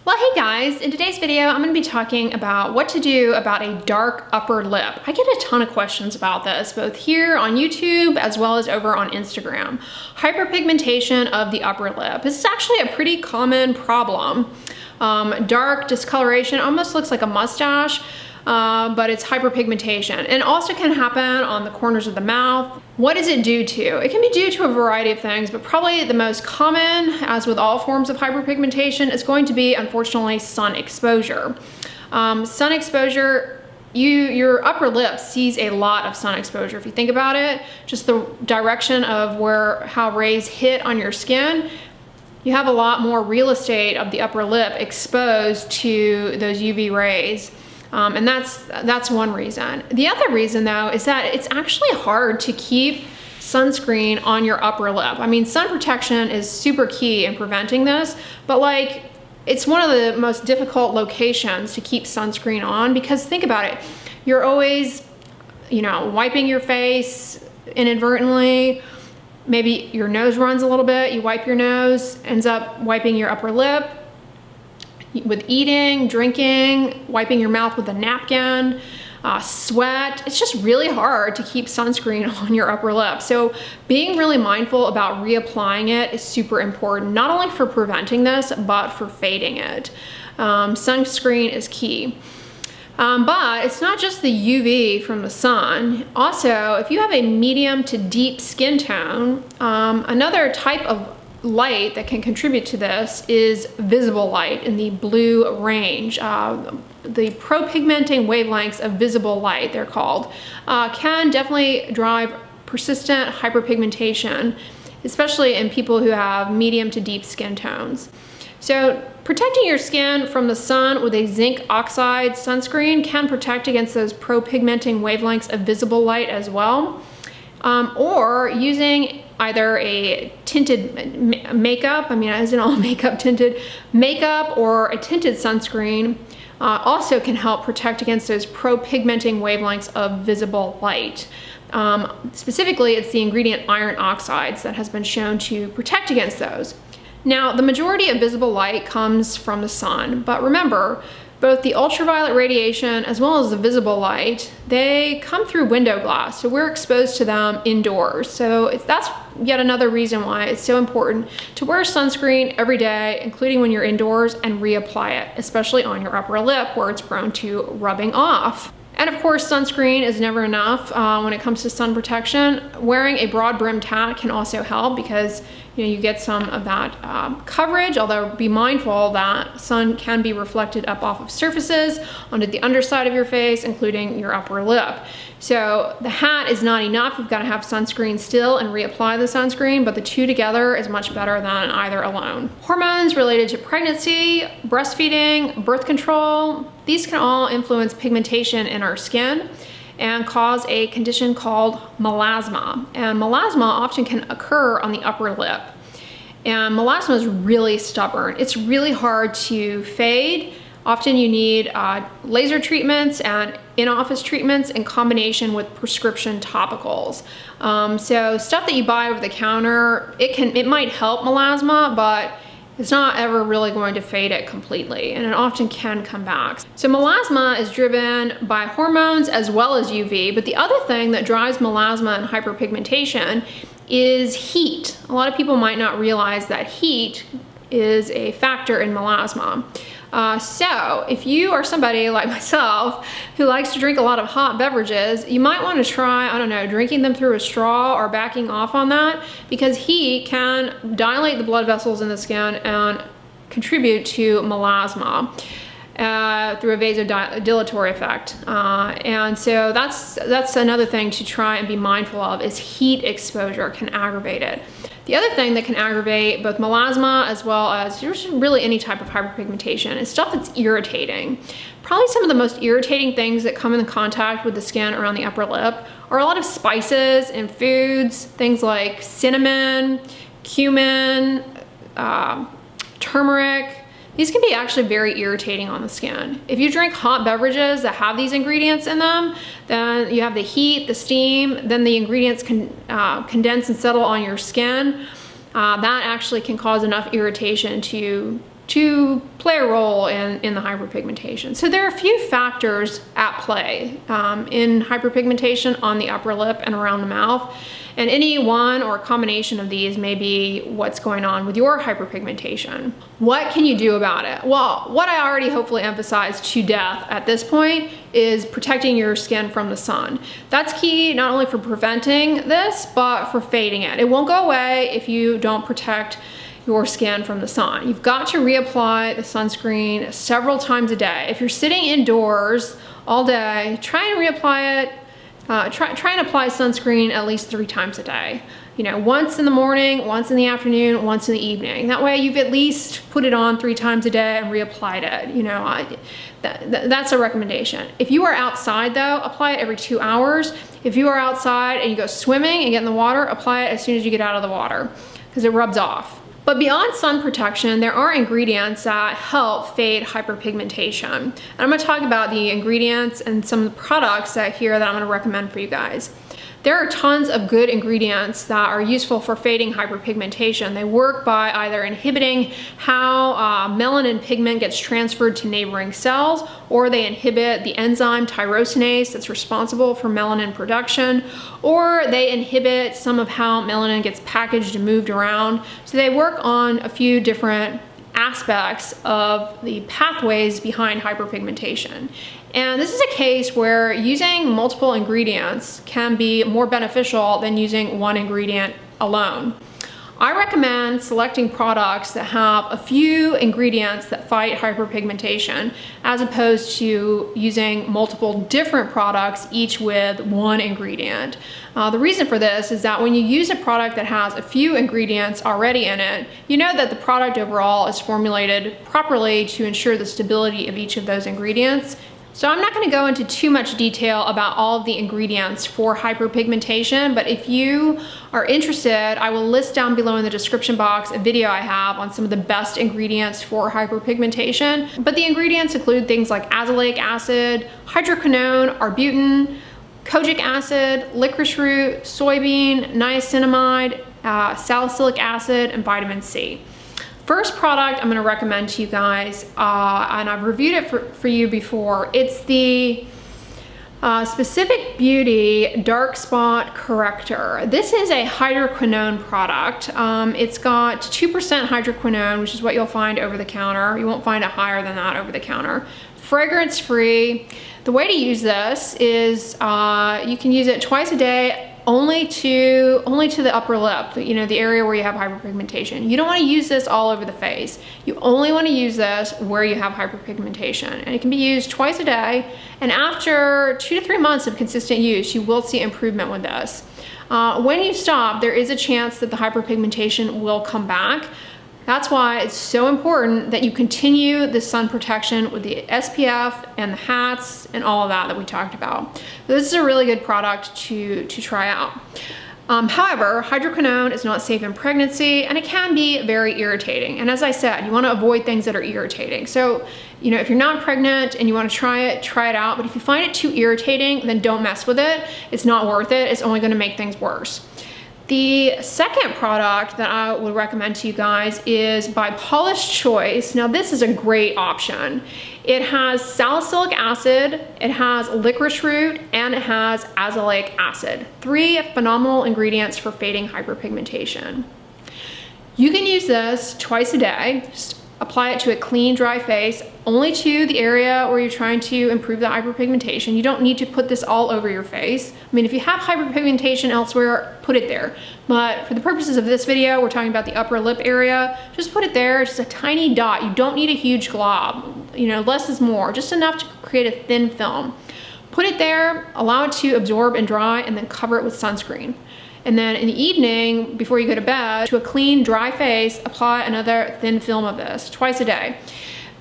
Well, hey guys, in today's video, I'm going to be talking about what to do about a dark upper lip. I get a ton of questions about this, both here on YouTube as well as over on Instagram. Hyperpigmentation of the upper lip. This is actually a pretty common problem. Dark discoloration, almost looks like a mustache, but it's hyperpigmentation, and also can happen on the corners of the mouth. What does it due to? It can be due to a variety of things, but probably the most common, as with all forms of hyperpigmentation, is going to be, unfortunately, sun exposure. Sun exposure, your upper lip sees a lot of sun exposure. If you think about it, just the direction of how rays hit on your skin, you have a lot more real estate of the upper lip exposed to those UV rays. And that's one reason. The other reason, though, is that it's actually hard to keep sunscreen on your upper lip. I mean, sun protection is super key in preventing this, but like, it's one of the most difficult locations to keep sunscreen on, because think about it, you're always, wiping your face inadvertently. Maybe your nose runs a little bit, you wipe your nose, ends up wiping your upper lip. With eating, drinking, wiping your mouth with a napkin, sweat, it's just really hard to keep sunscreen on your upper lip. So being really mindful about reapplying it is super important, not only for preventing this, but for fading it. Sunscreen is key. But it's not just the UV from the sun. Also, if you have a medium to deep skin tone, another type of light that can contribute to this is visible light in the blue range. The propigmenting wavelengths of visible light, they're called, can definitely drive persistent hyperpigmentation, especially in people who have medium to deep skin tones. So protecting your skin from the sun with a zinc oxide sunscreen can protect against those propigmenting wavelengths of visible light as well. Or using either a tinted makeup, isn't all makeup tinted, makeup, or a tinted sunscreen also can help protect against those propigmenting wavelengths of visible light. Specifically, it's the ingredient iron oxides that has been shown to protect against those. Now, the majority of visible light comes from the sun, but remember, both the ultraviolet radiation as well as the visible light, they come through window glass, so we're exposed to them indoors. So that's yet another reason why it's so important to wear sunscreen every day, including when you're indoors, and reapply it, especially on your upper lip where it's prone to rubbing off. And of course, sunscreen is never enough when it comes to sun protection. Wearing a broad brimmed hat can also help, because you get some of that coverage, although be mindful that sun can be reflected up off of surfaces onto the underside of your face, including your upper lip. So the hat is not enough. You've got to have sunscreen still and reapply the sunscreen, but the two together is much better than either alone. Hormones related to pregnancy, breastfeeding, birth control, these can all influence pigmentation in our skin and cause a condition called melasma. And melasma often can occur on the upper lip. And melasma is really stubborn. It's really hard to fade. Often you need laser treatments and in-office treatments in combination with prescription topicals. So stuff that you buy over the counter, it might help melasma, but it's not ever really going to fade it completely, and it often can come back. So melasma is driven by hormones as well as UV, but the other thing that drives melasma and hyperpigmentation is heat. A lot of people might not realize that heat is a factor in melasma. So if you are somebody like myself who likes to drink a lot of hot beverages, you might want to try, drinking them through a straw or backing off on that, because heat can dilate the blood vessels in the skin and contribute to melasma through a vasodilatory effect. And so that's another thing to try and be mindful of, is heat exposure can aggravate it. The other thing that can aggravate both melasma as well as just really any type of hyperpigmentation is stuff that's irritating. Probably some of the most irritating things that come in contact with the skin around the upper lip are a lot of spices and foods, things like cinnamon, cumin, turmeric. These can be actually very irritating on the skin. If you drink hot beverages that have these ingredients in them, then you have the heat, the steam, then the ingredients can condense and settle on your skin. That actually can cause enough irritation to to play a role in the hyperpigmentation. So there are a few factors at play in hyperpigmentation on the upper lip and around the mouth. And any one or a combination of these may be what's going on with your hyperpigmentation. What can you do about it? Well, what I already hopefully emphasized to death at this point is protecting your skin from the sun. That's key not only for preventing this, but for fading it. It won't go away if you don't protect your skin from the sun. You've got to reapply the sunscreen several times a day. If you're sitting indoors all day, try and reapply it. Try and apply sunscreen at least 3 times a day. You know, once in the morning, once in the afternoon, once in the evening. That way you've at least put it on 3 times a day and reapplied it. You know, that's a recommendation. If you are outside though, apply it every 2 hours. If you are outside and you go swimming and get in the water, apply it as soon as you get out of the water because it rubs off. But beyond sun protection, there are ingredients that help fade hyperpigmentation. And I'm gonna talk about the ingredients and some of the products that I'm gonna recommend for you guys. There are tons of good ingredients that are useful for fading hyperpigmentation. They work by either inhibiting how melanin pigment gets transferred to neighboring cells, or they inhibit the enzyme tyrosinase that's responsible for melanin production, or they inhibit some of how melanin gets packaged and moved around. So they work on a few different aspects of the pathways behind hyperpigmentation. And this is a case where using multiple ingredients can be more beneficial than using one ingredient alone. I recommend selecting products that have a few ingredients that fight hyperpigmentation as opposed to using multiple different products, each with one ingredient. The reason for this is that when you use a product that has a few ingredients already in it, you know that the product overall is formulated properly to ensure the stability of each of those ingredients. So I'm not going to go into too much detail about all of the ingredients for hyperpigmentation, but if you are interested, I will list down below in the description box a video I have on some of the best ingredients for hyperpigmentation. But the ingredients include things like azelaic acid, hydroquinone, arbutin, kojic acid, licorice root, soybean, niacinamide, salicylic acid, and vitamin C. First product I'm going to recommend to you guys, and I've reviewed it for you before. It's the Specific Beauty Dark Spot Corrector. This is a hydroquinone product. It's got 2% hydroquinone, which is what you'll find over the counter. You won't find it higher than that over the counter. Fragrance free. The way to use this is you can use it twice a day, only to the upper lip, you know, the area where you have hyperpigmentation. You don't want to use this all over the face. You only want to use this where you have hyperpigmentation, and it can be used twice a day. And after 2 to 3 months of consistent use, you will see improvement with this. When you stop, there is a chance that the hyperpigmentation will come back. That's why it's so important that you continue the sun protection with the SPF and the hats and all of that we talked about. This is a really good product to try out. However, hydroquinone is not safe in pregnancy, and it can be very irritating. And as I said, you want to avoid things that are irritating. So, you know, if you're not pregnant and you want to try it out. But if you find it too irritating, then don't mess with it. It's not worth it. It's only going to make things worse. The second product that I would recommend to you guys is by Paula's Choice. Now this is a great option. It has salicylic acid, it has licorice root, and it has azelaic acid. 3 phenomenal ingredients for fading hyperpigmentation. You can use this twice a day. Just apply it to a clean, dry face, only to the area where you're trying to improve the hyperpigmentation. You don't need to put this all over your face. I mean, if you have hyperpigmentation elsewhere, put it there. But for the purposes of this video, we're talking about the upper lip area. Just put it there, just a tiny dot. You don't need a huge glob. You know, less is more, just enough to create a thin film. Put it there, allow it to absorb and dry, and then cover it with sunscreen. And then in the evening, before you go to bed, to a clean, dry face, apply another thin film of this twice a day.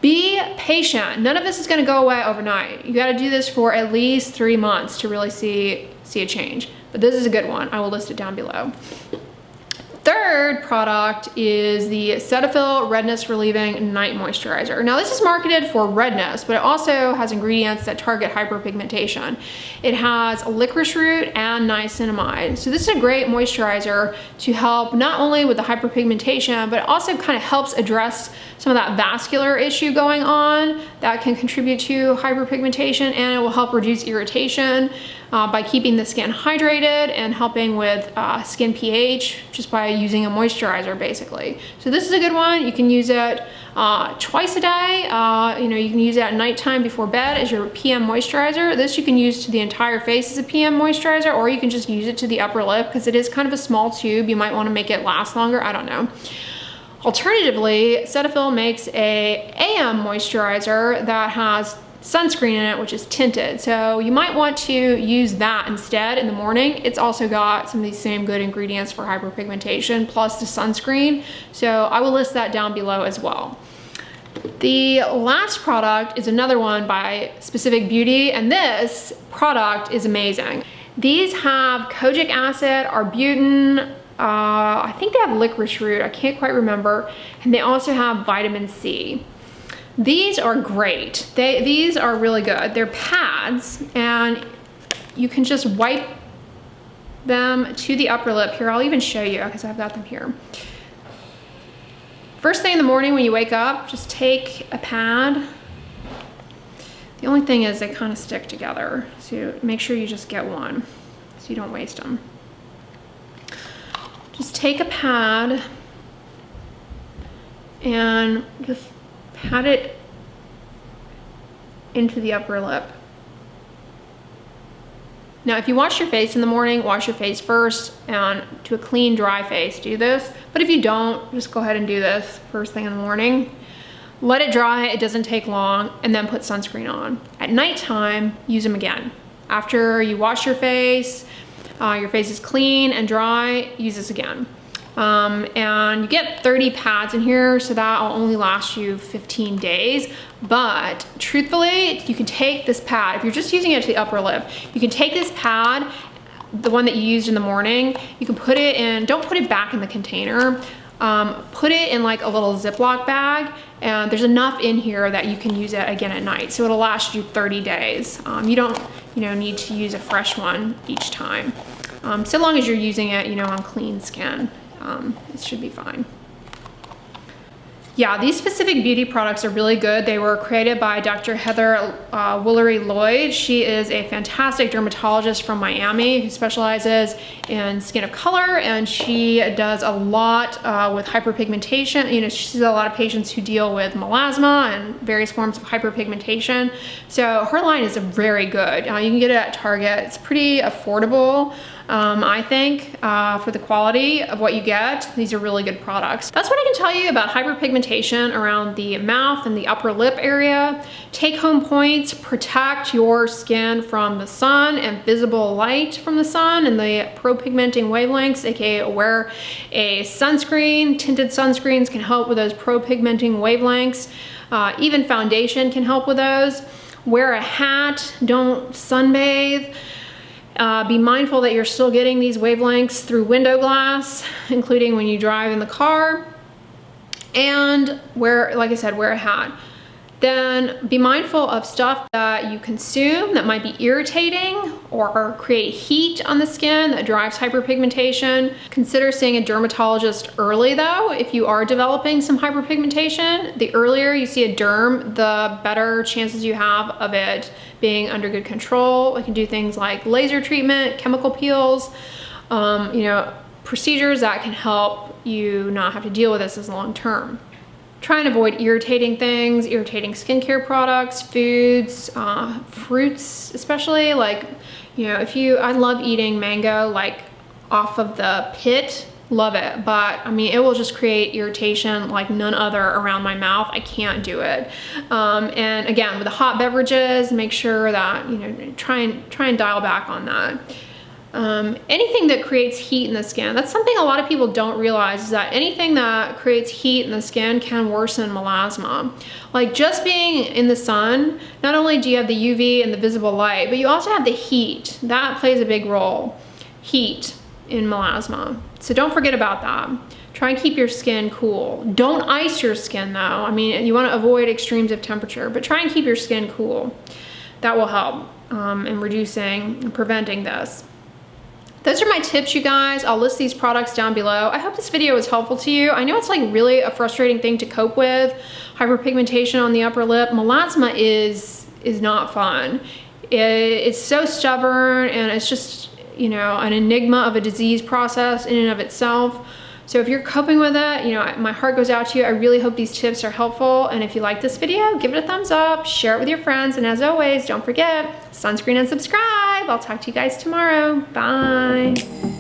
Be patient. None of this is gonna go away overnight. You gotta do this for at least 3 months to really see a change. But this is a good one. I will list it down below. Third product is the Cetaphil Redness Relieving Night Moisturizer. Now this is marketed for redness, but it also has ingredients that target hyperpigmentation. It has licorice root and niacinamide. So this is a great moisturizer to help not only with the hyperpigmentation, but it also kind of helps address some of that vascular issue going on that can contribute to hyperpigmentation, and it will help reduce irritation by keeping the skin hydrated and helping with skin pH just by using a moisturizer basically. So this is a good one. You can use it twice a day. You know, you can use it at nighttime before bed as your PM moisturizer. This you can use to the entire face as a PM moisturizer, or you can just use it to the upper lip because it is kind of a small tube. You might want to make it last longer. I don't know. Alternatively, Cetaphil makes a AM moisturizer that has sunscreen in it, which is tinted. So you might want to use that instead in the morning. It's also got some of these same good ingredients for hyperpigmentation plus the sunscreen. So I will list that down below as well. The last product is another one by Specific Beauty, and this product is amazing. These have kojic acid, arbutin, I think they have licorice root, I can't quite remember, and they also have vitamin C. These are great. These are really good. They're pads, and you can just wipe them to the upper lip. Here, I'll even show you because I've got them here. First thing in the morning when you wake up, just take a pad. The only thing is they kind of stick together, so make sure you just get one so you don't waste them. Just take a pad and just pat it into the upper lip. Now, if you wash your face in the morning, wash your face first, and to a clean, dry face, do this. But if you don't, just go ahead and do this first thing in the morning. Let it dry, it doesn't take long, and then put sunscreen on. At nighttime, use them again. After you wash your face is clean and dry, use this again. And you get 30 pads in here, so that will only last you 15 days. But truthfully, you can take this pad, if you're just using it to the upper lip, you can take this pad, the one that you used in the morning, you can put it in, don't put it back in the container, put it in like a little Ziploc bag, and there's enough in here that you can use it again at night. So it'll last you 30 days. You don't need to use a fresh one each time. So long as you're using it, on clean skin. It should be fine. Yeah, these Specific Beauty products are really good. They were created by Dr. Heather Woolery Lloyd. She is a fantastic dermatologist from Miami who specializes in skin of color, and she does a lot with hyperpigmentation. She sees a lot of patients who deal with melasma and various forms of hyperpigmentation. So her line is very good. You can get it at Target. It's pretty affordable. I think, for the quality of what you get. These are really good products. That's what I can tell you about hyperpigmentation around the mouth and the upper lip area. Take home points: protect your skin from the sun and visible light from the sun and the pro-pigmenting wavelengths, aka wear a sunscreen. Tinted sunscreens can help with those pro-pigmenting wavelengths. Even foundation can help with those. Wear a hat, don't sunbathe. Be mindful that you're still getting these wavelengths through window glass, including when you drive in the car. And like I said, wear a hat. Then be mindful of stuff that you consume that might be irritating or create heat on the skin that drives hyperpigmentation. Consider seeing a dermatologist early though, if you are developing some hyperpigmentation. The earlier you see a derm, the better chances you have of it being under good control. We can do things like laser treatment, chemical peels, procedures that can help you not have to deal with this as long term. Try and avoid irritating things, irritating skincare products, foods, fruits especially. I love eating mango like off of the pit, love it, but it will just create irritation like none other around my mouth. I can't do it. And again, with the hot beverages, make sure that, try and dial back on that. Anything that creates heat in the skin, that's something a lot of people don't realize, is that anything that creates heat in the skin can worsen melasma. Like just being in the sun, not only do you have the UV and the visible light, but you also have the heat. That plays a big role, heat in melasma. So don't forget about that. Try and keep your skin cool. Don't ice your skin though. You want to avoid extremes of temperature, but try and keep your skin cool. That will help in reducing and preventing this. those are my tips, you guys. I'll list these products down below. I hope this video was helpful to you. I know it's like really a frustrating thing to cope with. Hyperpigmentation on the upper lip. Melasma is not fun. It's so stubborn, and it's just, you know, an enigma of a disease process in and of itself. So if you're coping with it, you know, my heart goes out to you. I really hope these tips are helpful. And if you like this video, give it a thumbs up, share it with your friends. And as always, don't forget, sunscreen and subscribe. I'll talk to you guys tomorrow. Bye.